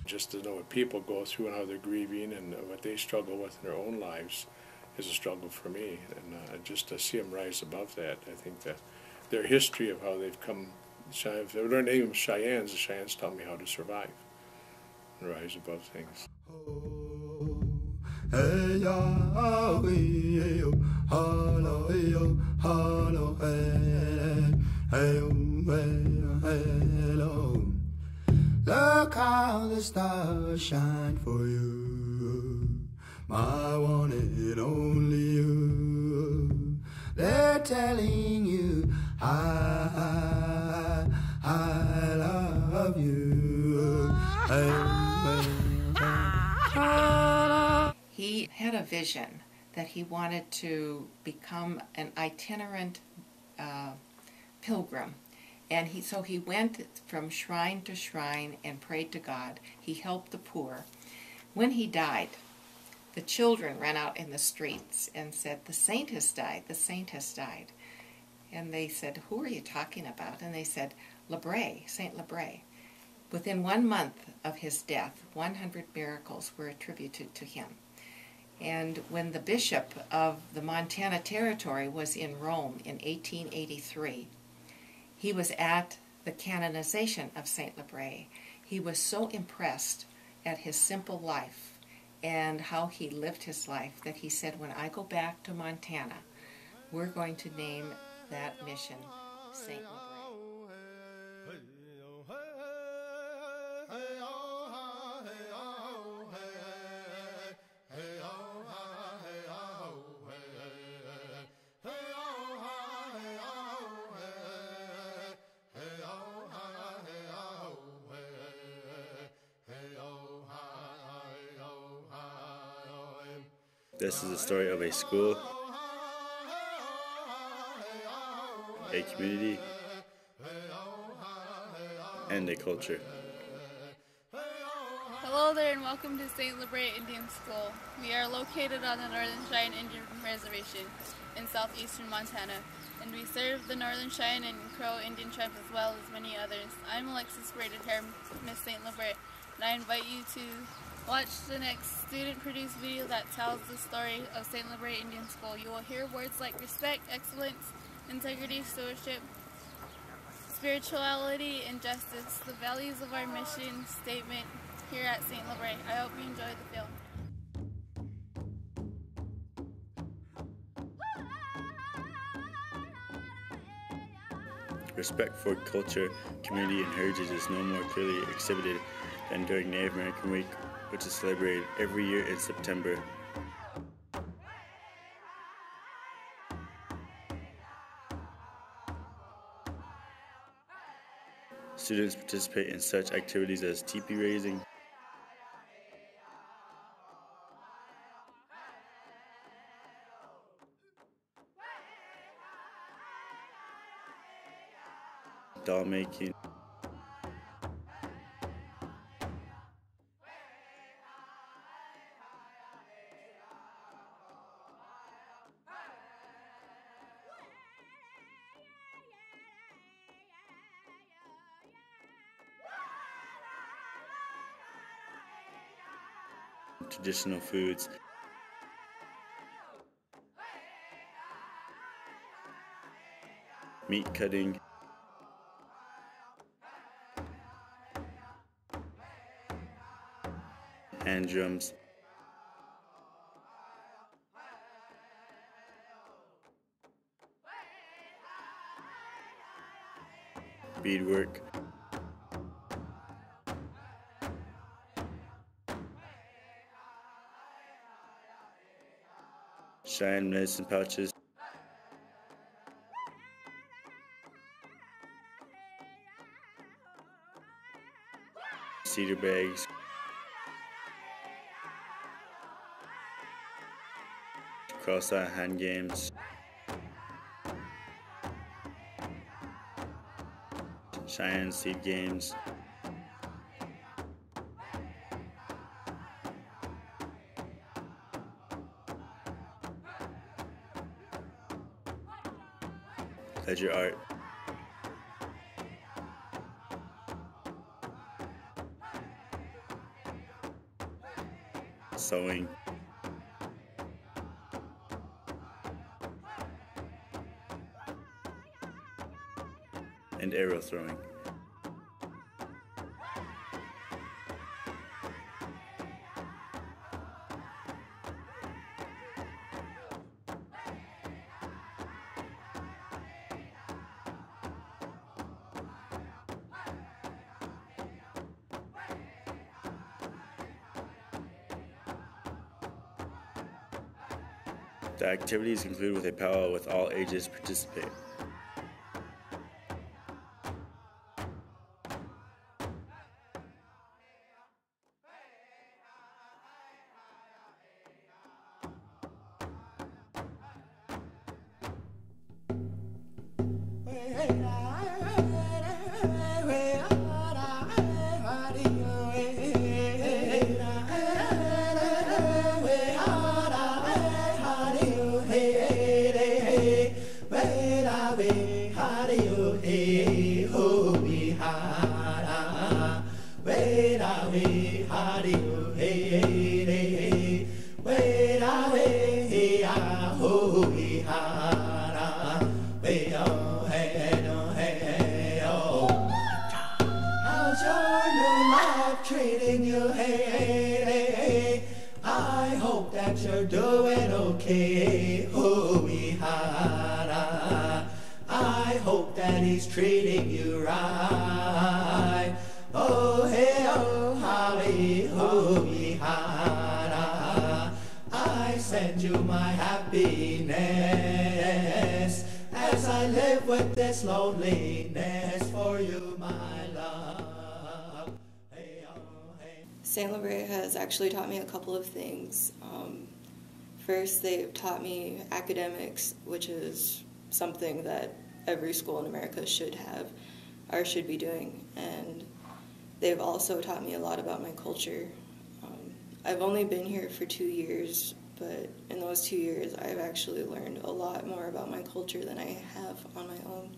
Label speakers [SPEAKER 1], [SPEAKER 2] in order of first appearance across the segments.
[SPEAKER 1] Just to know what people go through and how they're grieving and what they struggle with in their own lives is a struggle for me. And just to see them rise above that, I think that their history of how they've come, if their name is Cheyennes, the Cheyennes taught me how to survive and rise above things.
[SPEAKER 2] Look how the stars shine for you, my one and only you. They're telling you I love you.
[SPEAKER 3] He had a vision that he wanted to become an itinerant pilgrim. And so he went from shrine to shrine and prayed to God. He helped the poor. When he died, the children ran out in the streets and said, "The saint has died, the saint has died." And they said, "Who are you talking about?" And they said, "Lebray, Saint Lebray." Within 1 month of his death, 100 miracles were attributed to him. And when the bishop of the Montana Territory was in Rome in 1883, he was at the canonization of Saint Lebray. He was so impressed at his simple life and how he lived his life that he said, "When I go back to Montana, we're going to name that mission Saint Lebray."
[SPEAKER 4] This is the story of a school, a community, and a culture.
[SPEAKER 5] Hello there and welcome to St. Lebray Indian School. We are located on the Northern Cheyenne Indian Reservation in southeastern Montana, and we serve the Northern Cheyenne and Crow Indian tribes as well as many others. I'm Alexis Braden here, Miss St. Lebray, and I invite you to watch the next student-produced video that tells the story of St. Lebray Indian School. You will hear words like respect, excellence, integrity, stewardship, spirituality, and justice, the values of our mission statement here at St. Lebray. I hope you enjoy the film.
[SPEAKER 4] Respect for culture, community, and heritage is no more clearly exhibited than during Native American Week, which is celebrated every year in September. Students participate in such activities as teepee raising, doll making, traditional foods, meat cutting, hand drums, beadwork, Cheyenne medicine pouches, cedar bags, cross-eye hand games, Cheyenne seed games, ledger art, sewing, and arrow throwing. The activities conclude with a powwow with all ages participate.
[SPEAKER 2] How's your new life treating you? Hey, hey, hey, hey. I hope that you're doing okay. I hope that he's treating you right. Oh, hey, oh, holly, I send you my happiness as I live with this loneliness for you, my love. Hey, oh, hey.
[SPEAKER 6] St. Libre has actually taught me a couple of things. First, they've taught me academics, which is something that every school in America should have or should be doing. And they've also taught me a lot about my culture. I've only been here for 2 years, but in those 2 years, I've actually learned a lot more about my culture than I have on my own.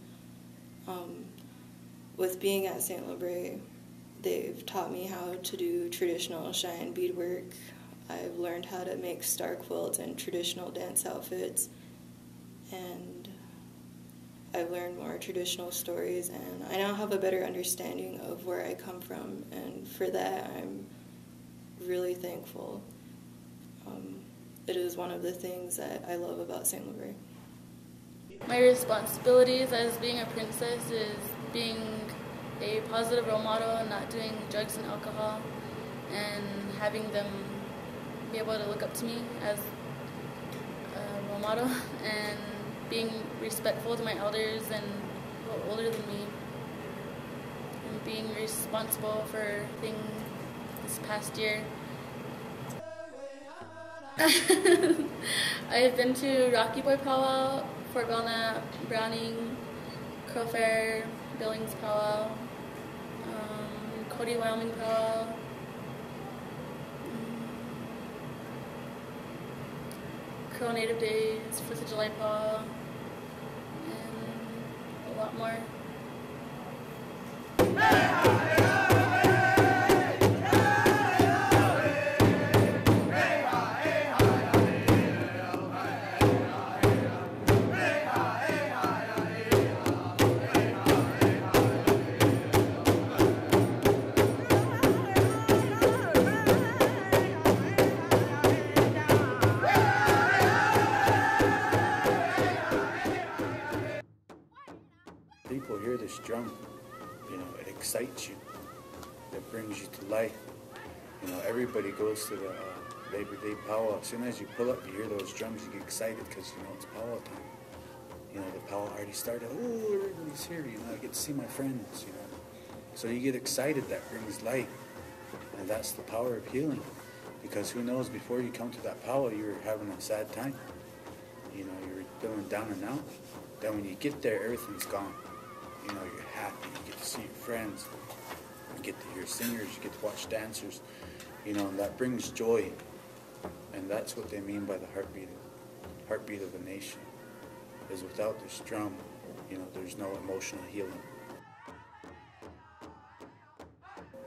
[SPEAKER 6] With being at St. Libre, they've taught me how to do traditional Cheyenne beadwork. I've learned how to make star quilts and traditional dance outfits, and I've learned more traditional stories, and I now have a better understanding of where I come from, and for that I'm really thankful. It is one of the things that I love about St. Libre.
[SPEAKER 5] My responsibilities as being a princess is being a positive role model and not doing drugs and alcohol, and having them be able to look up to me as a role model, and being respectful to my elders and people older than me, and being responsible for things this past year. I have been to Rocky Boy Powwow, Fort Belknap, Browning, Crow Fair, Billings Powwow, Cody, Wyoming Powwow, Crow Native Days, 4th of July Powwow, and a lot more.
[SPEAKER 4] People hear this drum, it excites you, it brings you to life. Everybody goes to the Labor Day powwow. As soon as you pull up, you hear those drums, you get excited because it's powwow time. The powwow already started. Oh, everybody's here. I get to see my friends. So you get excited. That brings life, and that's the power of healing. Because who knows? Before you come to that powwow, you were having a sad time. You were feeling down and out. Then when you get there, everything's gone. You're happy. You get to see your friends. You get to hear singers. You get to watch dancers. And that brings joy. And that's what they mean by the heartbeat of a nation. Is without this drum, there's no emotional healing.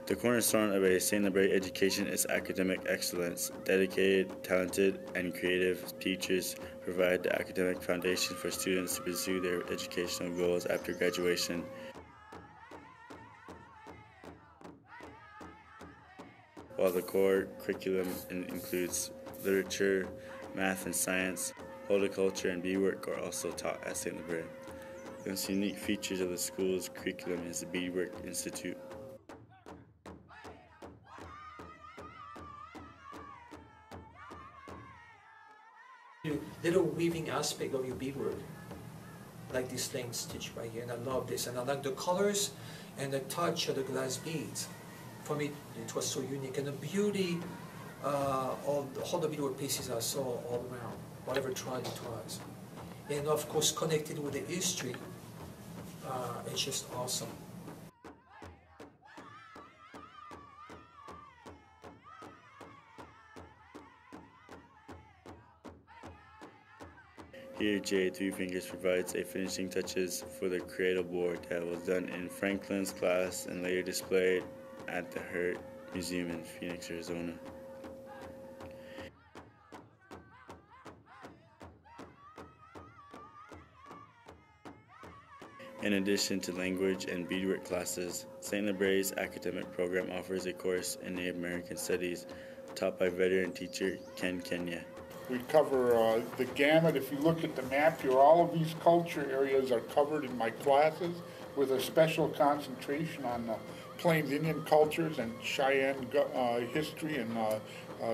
[SPEAKER 4] The cornerstone of a St. Libre education is academic excellence. Dedicated, talented, and creative teachers provide the academic foundation for students to pursue their educational goals after graduation. While the core curriculum includes literature, math and science, horticulture, and beadwork are also taught at St. Libre. The most unique features of the school's curriculum is the Beadwork Institute.
[SPEAKER 7] Little weaving aspect of your beadwork, like this thing stitched right here, and I love this, and I like the colors and the touch of the glass beads. For me, it was so unique, and the beauty of all the beadwork pieces I saw all around, whatever tribe it was, and of course connected with the history. It's just awesome.
[SPEAKER 4] Here, J. Three Fingers provides a finishing touches for the cradle board that was done in Franklin's class and later displayed at the Hurt Museum in Phoenix, Arizona. In addition to language and beadwork classes, St. Libre's academic program offers a course in Native American Studies taught by veteran teacher Ken Kenya.
[SPEAKER 8] We cover the gamut. If you look at the map here, all of these culture areas are covered in my classes with a special concentration on Plains Indian cultures and Cheyenne history and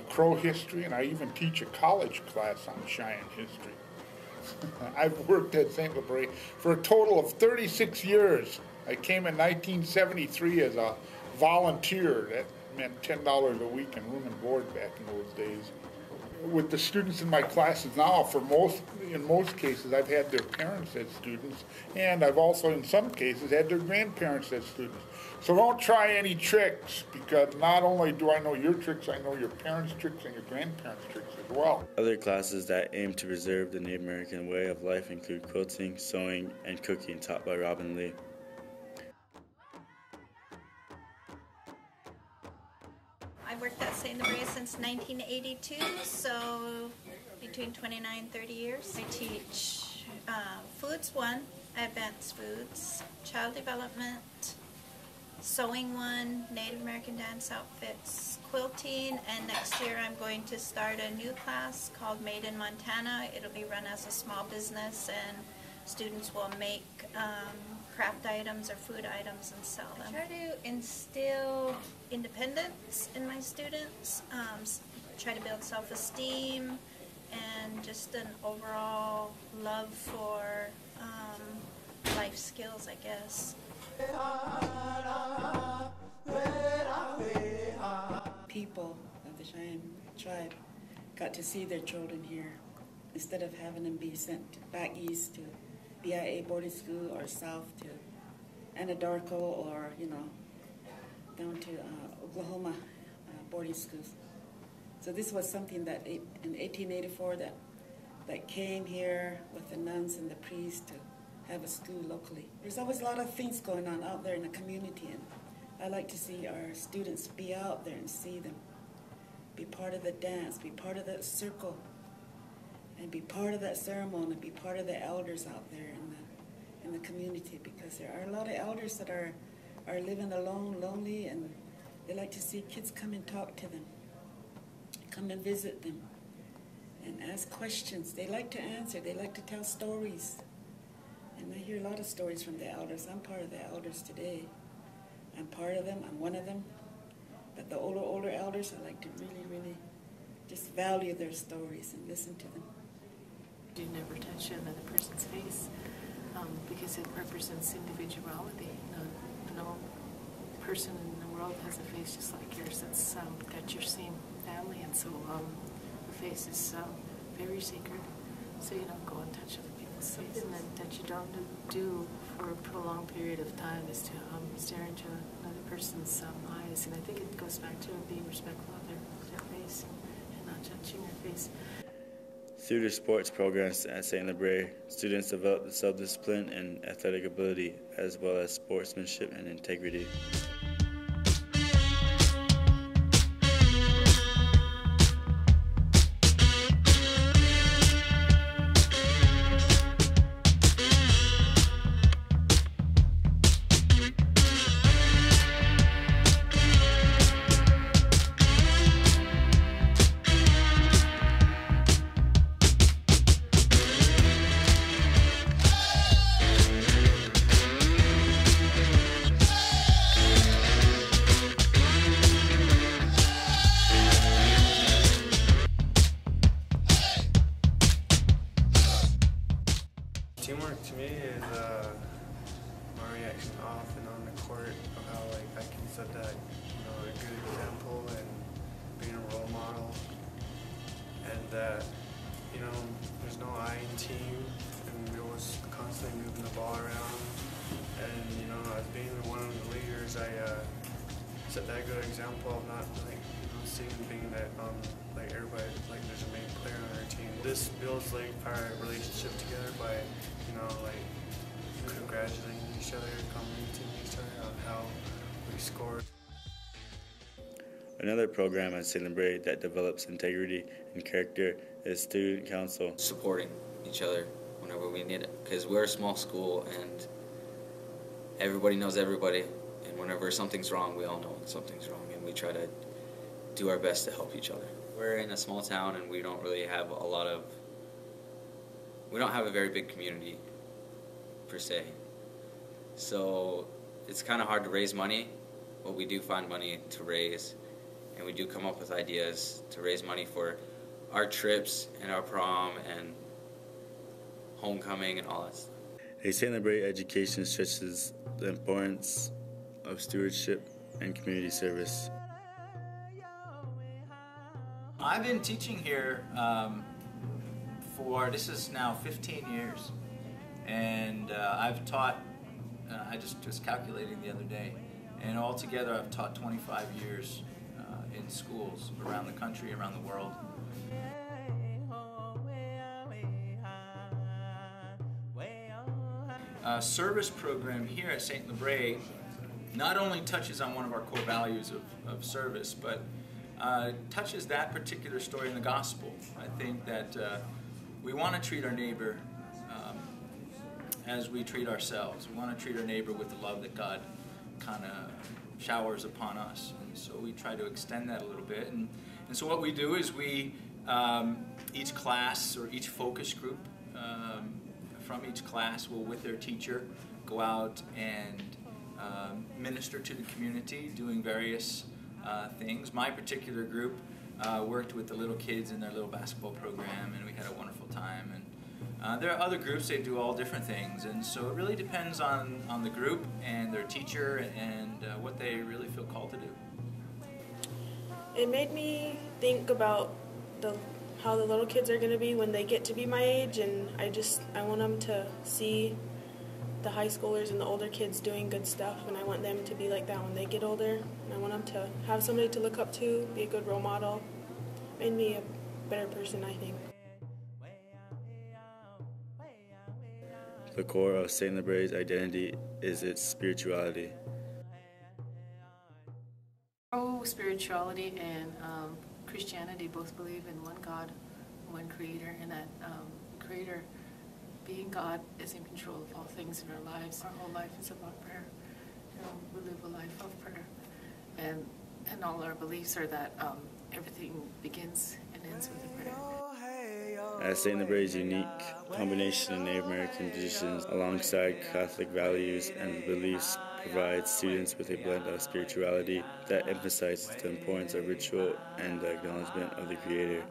[SPEAKER 8] Crow history, and I even teach a college class on Cheyenne history. I've worked at St. Libre for a total of 36 years. I came in 1973 as a volunteer. That meant $10 a week and room and board back in those days. With the students in my classes now, in most cases, I've had their parents as students, and I've also, in some cases, had their grandparents as students. So don't try any tricks, because not only do I know your tricks, I know your parents' tricks and your grandparents' tricks as well.
[SPEAKER 4] Other classes that aim to preserve the Native American way of life include quilting, sewing, and cooking, taught by Robin Lee.
[SPEAKER 9] I worked at St. Libre since 1982, so between 29 and 30 years. I teach Foods 1, Advanced Foods, Child Development, Sewing 1, Native American Dance Outfits, Quilting, and next year I'm going to start a new class called Made in Montana. It'll be run as a small business, and students will make craft items or food items and sell them. I try to instill independence in my students, try to build self-esteem, and just an overall love for life skills, I guess.
[SPEAKER 10] People of the Cheyenne tribe got to see their children here instead of having them be sent back east to BIA boarding school or south to Anadarko or, down to Oklahoma boarding schools. So this was something that in 1884 that came here with the nuns and the priests to have a school locally. There's always a lot of things going on out there in the community, and I like to see our students be out there and see them, be part of the dance, be part of that circle, and be part of that ceremony, be part of the elders out there in the community, because there are a lot of elders that are living alone, lonely, and they like to see kids come and talk to them, come and visit them, and ask questions. They like to answer, they like to tell stories. And I hear a lot of stories from the elders. I'm part of the elders today. I'm part of them, I'm one of them. But the older elders, I like to really, really just value their stories and listen to them.
[SPEAKER 11] You never touch another person's face because it represents individuality. No person in the world has a face just like yours that's got your same family, and so the face is very sacred. So you don't go and touch other people's faces. Something that you don't do for a prolonged period of time is to stare into another person's eyes, and I think it goes back to being respectful of their face and not judging their face.
[SPEAKER 4] Through the sports programs at St. Libre, students develop the self-discipline and athletic ability, as well as sportsmanship and integrity.
[SPEAKER 12] Teamwork to me is my reaction off and on the court of how like I can set that a good example and being a role model, and that there's no I in team, and we was constantly moving the ball around, and as being one of the leaders, I set that good example of not seeing being that like everybody like there's a main player on our team. This builds like our relationship together by like congratulating each other, commenting each other on how we scored.
[SPEAKER 13] Another program at St. Bray that develops integrity and character is Student Council.
[SPEAKER 14] Supporting each other whenever we need it, because we're a small school and everybody knows everybody, and whenever something's wrong, we all know something's wrong, and we try to do our best to help each other. We're in a small town and we don't really have we don't have a very big community per se, so it's kind of hard to raise money, but we do find money to raise, and we do come up with ideas to raise money for our trips and our prom and homecoming and all that stuff.
[SPEAKER 13] A St. Bray education stresses the importance of stewardship and community service.
[SPEAKER 15] I've been teaching here this is now 15 years, and I've taught, I just was calculating the other day, and altogether I've taught 25 years in schools around the country, around the world. Service program here at St. Bray not only touches on one of our core values of service, but touches that particular story in the gospel. I think that we want to treat our neighbor as we treat ourselves. We want to treat our neighbor with the love that God kind of showers upon us, and so we try to extend that a little bit. And so what we do is we, each class or each focus group from each class will, with their teacher, go out and minister to the community, doing various things. My particular group worked with the little kids in their little basketball program, and we had a wonderful time. And there are other groups, they do all different things, and so it really depends on the group and their teacher and what they really feel called to do.
[SPEAKER 16] It made me think about how the little kids are going to be when they get to be my age, and I want them to see the high schoolers and the older kids doing good stuff, and I want them to be like that when they get older. And I want them to have somebody to look up to, be a good role model. Made me a better person, I think.
[SPEAKER 13] The core of St. Bray's identity is its spirituality.
[SPEAKER 11] Spirituality and Christianity both believe in one God, one Creator, and that Creator, being God, is in control of all things in our lives. Our whole life is about prayer. We live a life of prayer, and all our beliefs are that everything begins and ends with a prayer.
[SPEAKER 13] As St. Bray's unique combination of Native American traditions alongside Catholic values and beliefs provides students with a blend of spirituality that emphasizes the importance of ritual and the acknowledgement of the Creator.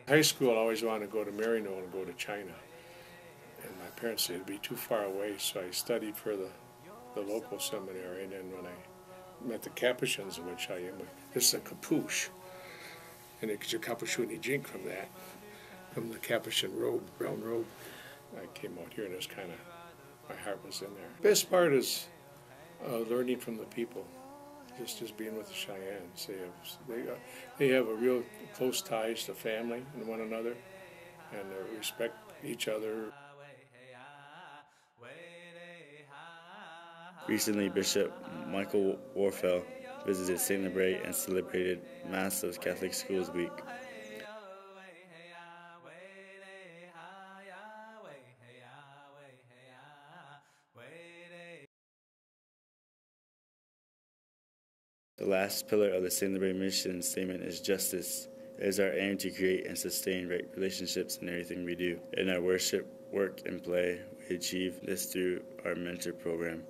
[SPEAKER 1] High school, I always wanted to go to Marino and go to China. And my parents said it'd be too far away, so I studied for the local seminary. And then when I met the Capuchins, in which I am, this is a capuche. And it gets your capuchini jink from that, from the Capuchin robe, brown robe. I came out here and it was kind of, my heart was in there. Best part is learning from the people. Just being with the Cheyennes. They have a real close ties to family and one another, and they respect each other.
[SPEAKER 13] Recently, Bishop Michael Warfel visited St. Bray and celebrated Mass of Catholic Schools Week. The last pillar of the St. Bray mission statement is justice. It is our aim to create and sustain right relationships in everything we do. In our worship, work, and play, we achieve this through our mentor program.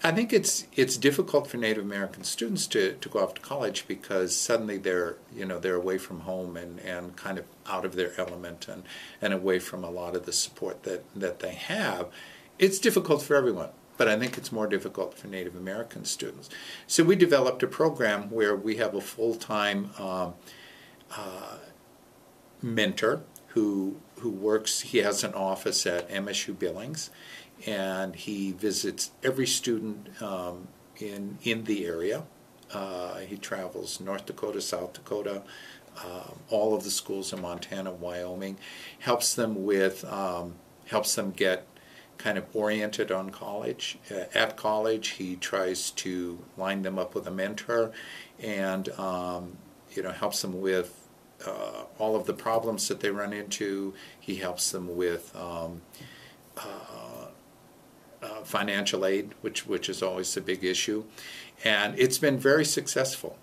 [SPEAKER 17] I think it's difficult for Native American students to go off to college because suddenly they're away from home and kind of out of their element and away from a lot of the support that they have. It's difficult for everyone, but I think it's more difficult for Native American students. So we developed a program where we have a full-time mentor who works. He has an office at MSU Billings, and he visits every student in the area. He travels North Dakota, South Dakota, all of the schools in Montana, Wyoming, helps them get kind of oriented on college. At college, he tries to line them up with a mentor, and helps them with all of the problems that they run into. He helps them with financial aid, which is always a big issue, and it's been very successful.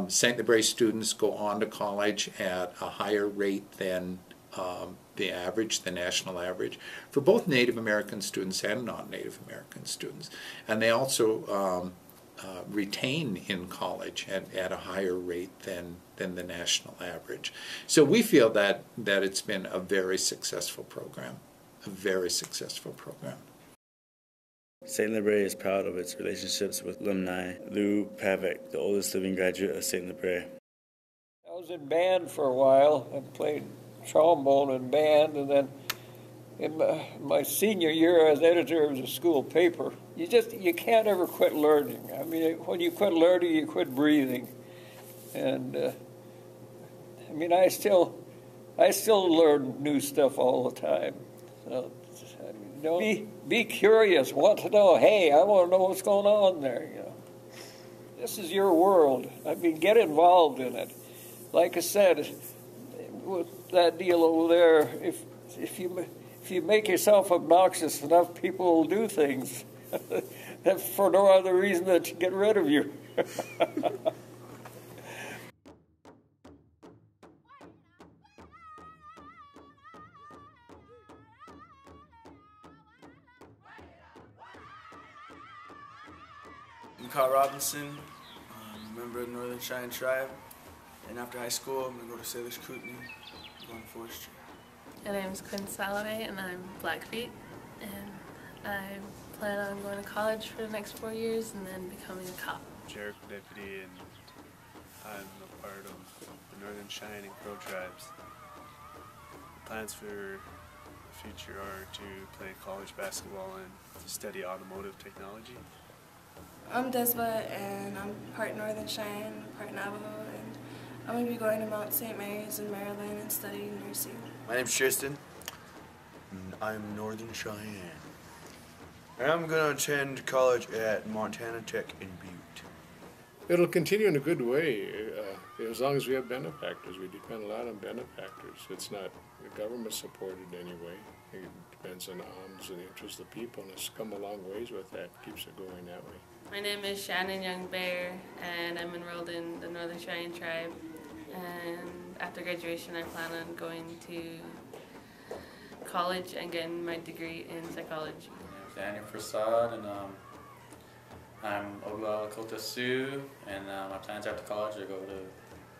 [SPEAKER 17] St. Libre students go on to college at a higher rate than the national average, for both Native American students and non-Native American students, and they also retain in college at a higher rate than the national average. So we feel that it's been a very successful program, a very successful program.
[SPEAKER 13] St. Libre is proud of its relationships with alumni. Lou Pavic, the oldest living graduate of St. Libre.
[SPEAKER 18] I was in band for a while. I played trombone in band, and then in my senior year as editor of the school paper. You can't ever quit learning. I mean, when you quit learning, you quit breathing. And I still learn new stuff all the time. So, be curious, want to know. Hey, I want to know what's going on there. This is your world. I mean, get involved in it. Like I said, with that deal over there, if you make yourself obnoxious enough, people will do things for no other reason than to get rid of you.
[SPEAKER 12] I'm Kyle Robinson, I'm a member of the Northern Cheyenne tribe, and after high school I'm going to go to Sailor's Kootenai, going to forestry.
[SPEAKER 19] My name is Quinn Salovey, and I'm Blackfeet, and I plan on going to college for the next 4 years and then becoming a cop.
[SPEAKER 20] Jericho Deputy, and I'm a part of the Northern Cheyenne and Crow tribes. The plans for the future are to play college basketball and study automotive technology.
[SPEAKER 21] I'm Desba, and I'm part Northern Cheyenne, part Navajo, and I'm going to be going to Mount St. Mary's in Maryland and studying nursing.
[SPEAKER 22] My name's Tristan, and I'm Northern Cheyenne. And I'm going to attend college at Montana Tech in Butte.
[SPEAKER 1] It'll continue in a good way as long as we have benefactors. We depend a lot on benefactors. It's not government supported anyway. It depends on alms and the interest of the people, and it's come a long ways with that. Keeps it going that way.
[SPEAKER 19] My name is Shannon Young Bear, and I'm enrolled in the Northern Cheyenne tribe. And after graduation, I plan on going to college and getting my degree in psychology.
[SPEAKER 23] I'm Daniel Prasad, and I'm Ogla Lakota Sioux, and my plans after college are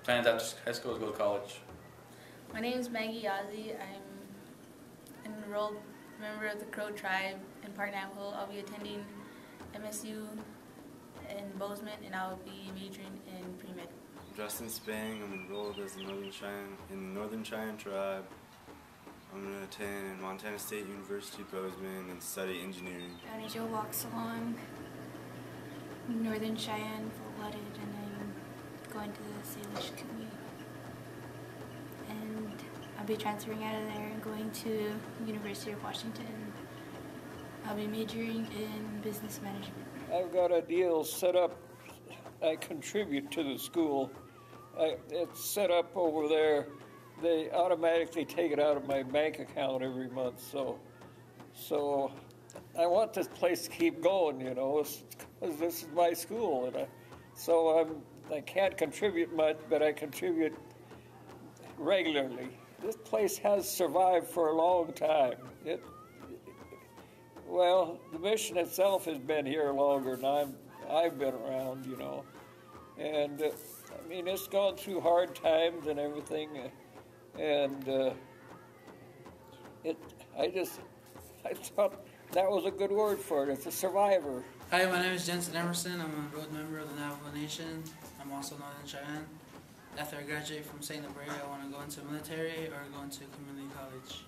[SPEAKER 23] plans after high school is go to college.
[SPEAKER 24] My name is Maggie Yazzie. I'm an enrolled member of the Crow tribe in Park Navajo. I'll be attending MSU in Bozeman, and I'll be majoring in pre-med.
[SPEAKER 12] Justin Spang, I'm enrolled as the Northern Cheyenne tribe. I'm going to attend Montana State University Bozeman and study engineering.
[SPEAKER 25] I'm Joe Loxalon, Northern Cheyenne, full-blooded, and I'm going to the Salish Kootenai. And I'll be transferring out of there and going to University of Washington. I'll be majoring in business management.
[SPEAKER 18] I've got a deal set up. I contribute to the school. It's set up over there. They automatically take it out of my bank account every month. So I want this place to keep going, because this is my school, and I can't contribute much, but I contribute regularly. This place has survived for a long time. Well, the mission itself has been here longer than I've been around, you know. And, I mean, it's gone through hard times and everything. And I thought that was a good word for it. It's a survivor.
[SPEAKER 2] Hi, my name is Jensen Emerson. I'm a road member of the Navajo Nation. I'm also Northern Cheyenne. After I graduate from St. Labrie, I want to go into the military or go into community college.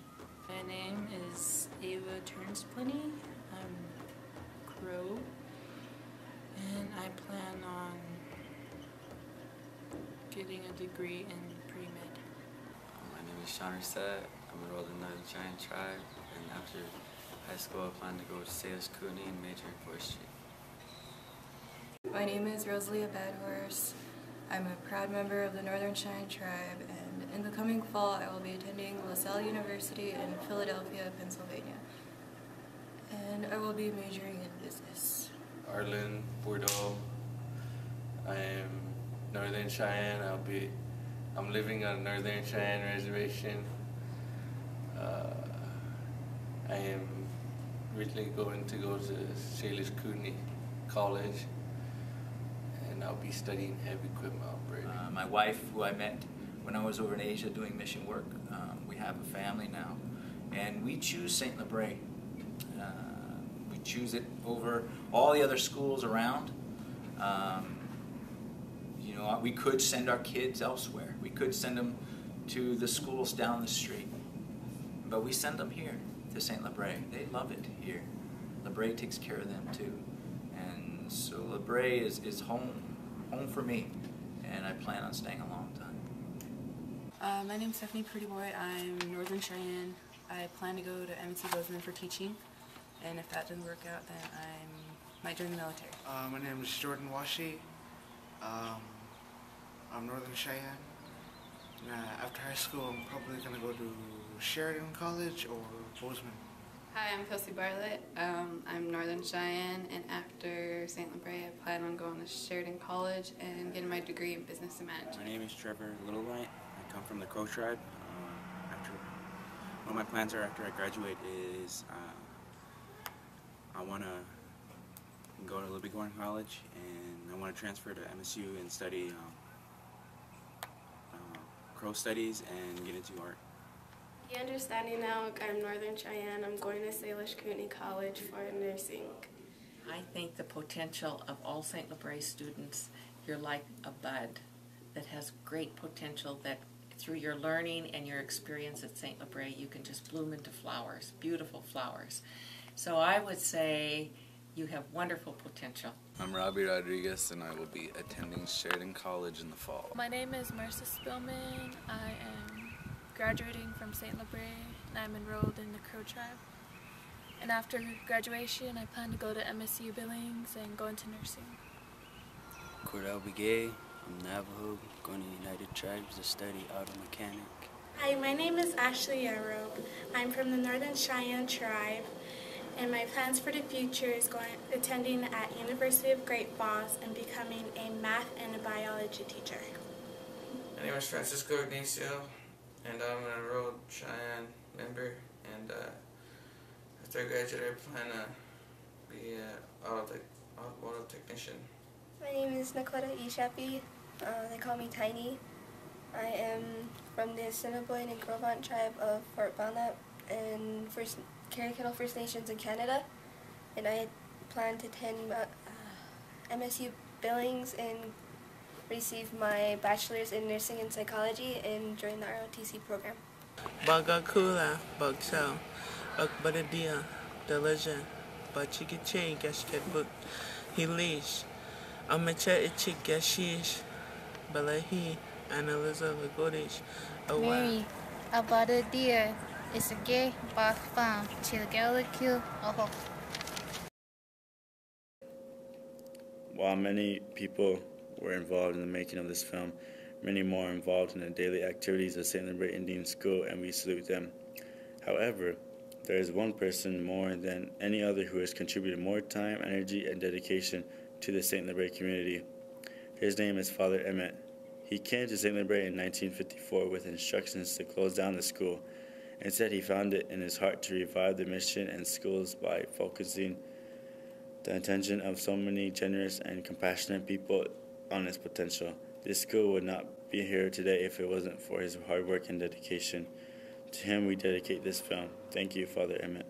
[SPEAKER 3] My name is Ava Turnsplenny. I'm Crow, and I plan on getting a degree in pre-med.
[SPEAKER 5] My name is Sean Reset. I'm enrolled in the Northern Cheyenne tribe, and after high school I plan to go to Salish Kootenai and major in forestry.
[SPEAKER 21] My name is Rosalia Badhorse. I'm a proud member of the Northern Cheyenne tribe, and in the coming fall I will be attending LaSalle University in Philadelphia, Pennsylvania. And I will be majoring in business.
[SPEAKER 5] Arlen Bordeaux. I am Northern Cheyenne. I'm living on Northern Cheyenne Reservation. I am originally going to go to Salish Kootenai College, and I'll be studying heavy equipment operating.
[SPEAKER 15] My wife, who I met when I was over in Asia doing mission work, we have a family now, and we choose St. Labrie. We choose it over all the other schools around. You know, we could send our kids elsewhere. We could send them to the schools down the street, but we send them here to St. Labrie. They love it here. Labrie takes care of them too, and so Labrie is home for me, and I plan on staying a long time.
[SPEAKER 21] My name's Stephanie Prettyboy. I'm Northern Cheyenne. I plan to go to M&T Bozeman for teaching, and if that doesn't work out, then I might join the military.
[SPEAKER 6] My name is Jordan Washi. I'm Northern Cheyenne. After high school, I'm probably going to go to Sheridan College or Bozeman.
[SPEAKER 7] Hi, I'm Kelsey Bartlett. I'm Northern Cheyenne, and after St. Labrie, I plan on going to Sheridan College and getting my degree in business and management.
[SPEAKER 26] My name is Trevor Littlelight. I come from the Crow tribe. One of my plans are after I graduate is I want to go to Libby-Gorn College, and I want to transfer to MSU and study Crow studies and get into art.
[SPEAKER 21] You understanding now, I'm Northern Cheyenne. I'm going to Salish Kootenai College for nursing.
[SPEAKER 27] I think the potential of all St. Labrie students, you're like a bud that has great potential, that through your learning and your experience at St. Labrie, you can just bloom into flowers, beautiful flowers. So I would say you have wonderful potential.
[SPEAKER 28] I'm Robbie Rodriguez, and I will be attending Sheridan College in the fall.
[SPEAKER 29] My name is Marissa Spillman. I am graduating from St. Labrie, and I'm enrolled in the Crow tribe. And after graduation, I plan to go to MSU Billings and go into nursing.
[SPEAKER 26] Cordell Begay. I'm Navajo, going to United Tribes to study auto mechanic.
[SPEAKER 21] Hi, my name is Ashley Yarrow. I'm from the Northern Cheyenne tribe, and my plans for the future is attending at University of Great Falls and becoming a math and a biology teacher.
[SPEAKER 5] My name is Francisco Ignacio, and I'm an enrolled Cheyenne member, and after I graduate I plan to be an automotive technician.
[SPEAKER 21] My name is Nakota Ishapi. They call me Tiny. I am from the Assiniboine and Gros Ventre tribe of Fort Belknap and Carrick-Kettle First Nations in Canada, and I plan to attend MSU Billings and receive my bachelor's in nursing and psychology and join the ROTC program.
[SPEAKER 6] Bagakula, Bagsao, Akbadadia, Dalaja, Bachikiche, Gashketbuk, Hilish, Amacha Ichik Gashish, Balahi, Analiza Lagodish,
[SPEAKER 25] Mary, Abadadia, Isage, Bakfam, Chilgalakil, Oho.
[SPEAKER 13] While many people were involved in the making of this film, many more are involved in the daily activities of St. Labrie Indian School, and we salute them. However, there is one person more than any other who has contributed more time, energy, and dedication to the St. Labrie community. His name is Father Emmett. He came to St. Labrie in 1954 with instructions to close down the school, Instead, he found it in his heart to revive the mission and schools by focusing the attention of so many generous and compassionate people on its potential. This school would not be here today if it wasn't for his hard work and dedication. To him, we dedicate this film. Thank you, Father Emmett.